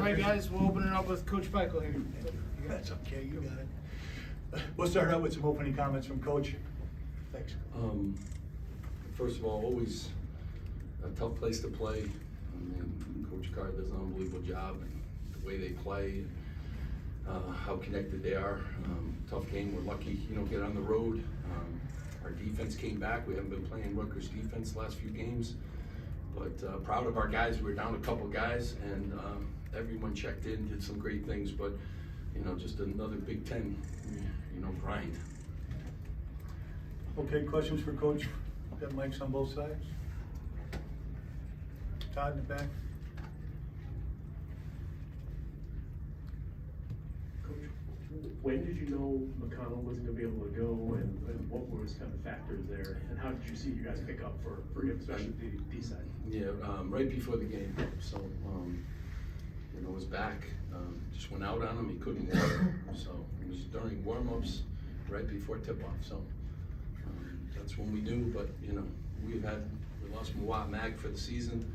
right, guys, we'll open it up with Coach Pikiell here. That's okay, you got it. We'll start out with some opening comments from Coach. Thanks. First of all, always a tough place to play. Coach Carr does an unbelievable job, and the way they play, how connected they are. Tough game. We're lucky, get on the road. Our defense came back. We haven't been playing Rutgers defense the last few games, but proud of our guys. We were down a couple guys, and everyone checked in, did some great things. But just another Big Ten, grind. Okay, questions for Coach? Got mics on both sides. Todd in the back. Coach, when did you know McConnell wasn't going to be able to go, and what was kind of the factors there, and how did you see you guys pick up for him, especially the D side? Yeah, right before the game. So, his back just went out on him. He couldn't walk. So it was during warm-ups, right before tip-off. So that's when we knew. But we lost Mawat Mag for the season.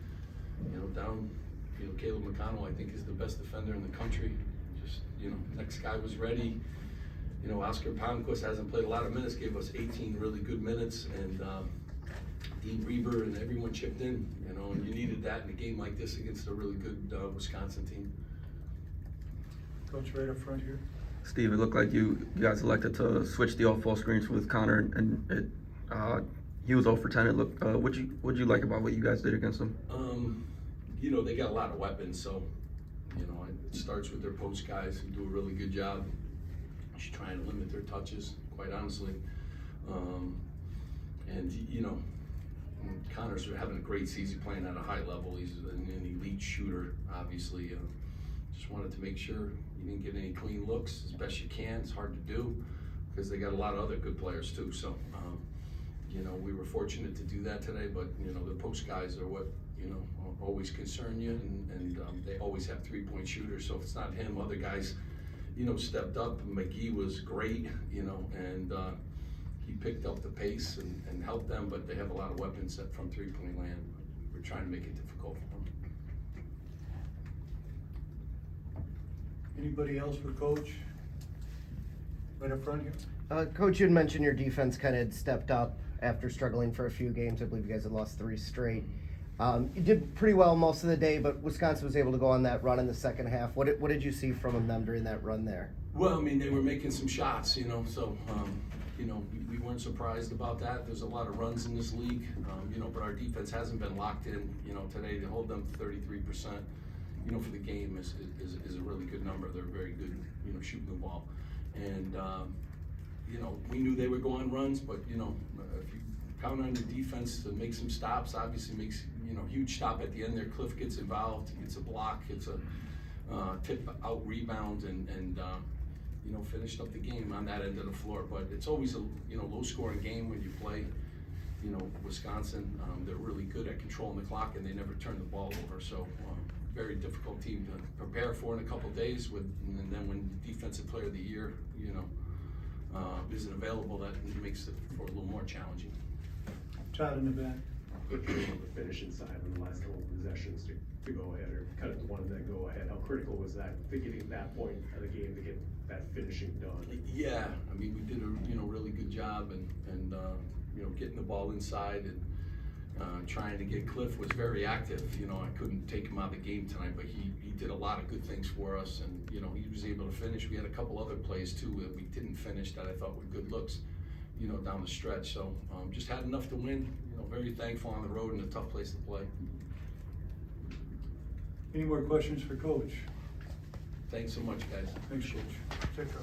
Down. Caleb McConnell, I think, is the best defender in the country. Just next guy was ready. Oscar Palmquist hasn't played a lot of minutes. Gave us 18 really good minutes, and Dean Reber and everyone chipped in. And you needed that in a game like this against a really good Wisconsin team. Coach, right up front here. Steve, it looked like you guys elected to switch the off-ball screens with Connor, and he was 0 for 10. It looked. What'd you like about what you guys did against him? They got a lot of weapons, so it starts with their post guys who do a really good job. Just trying to limit their touches, quite honestly. Connor's having a great season, playing at a high level. He's an elite shooter, obviously. Just wanted to make sure you didn't get any clean looks as best you can. It's hard to do because they got a lot of other good players too. So, we were fortunate to do that today, but the post guys are what always concern you, and they always have three-point shooters. So if it's not him, other guys, stepped up. McGee was great, and he picked up the pace and helped them. But they have a lot of weapons from three-point land. We're trying to make it difficult for them. Anybody else for Coach? Right up front here. Coach, you had mentioned your defense kind of stepped up after struggling for a few games. I believe you guys had lost 3 straight. You did pretty well most of the day, but Wisconsin was able to go on that run in the second half. What did you see from them during that run there? Well, they were making some shots, so we weren't surprised about that. There's a lot of runs in this league, but our defense hasn't been locked in. Today to hold them to 33%, for the game is a really good number. They're very good, shooting the ball, and we knew they would go on runs, but if you count on your defense to make some stops, obviously makes huge stop at the end there. Cliff gets involved, gets a block, gets a tip out rebound, and finished up the game on that end of the floor. But it's always a low scoring game when you play Wisconsin. They're really good at controlling the clock, and they never turn the ball over. So very difficult team to prepare for in a couple days. And then when the defensive player of the year isn't available, that makes it for a little more challenging. Todd in the back. On the finishing side on the last couple of possessions to go ahead, or cut it to one and then go ahead. How critical was that to getting that point of the game to get that finishing done? Yeah, we did a really good job, and getting the ball inside and trying to get Cliff was very active. I couldn't take him out of the game tonight, but he did a lot of good things for us, and he was able to finish. We had a couple other plays too that we didn't finish that I thought were good looks, down the stretch. So just had enough to win. Very thankful on the road and a tough place to play. Any more questions for Coach? Thanks so much, guys. Thanks, Coach. Take care.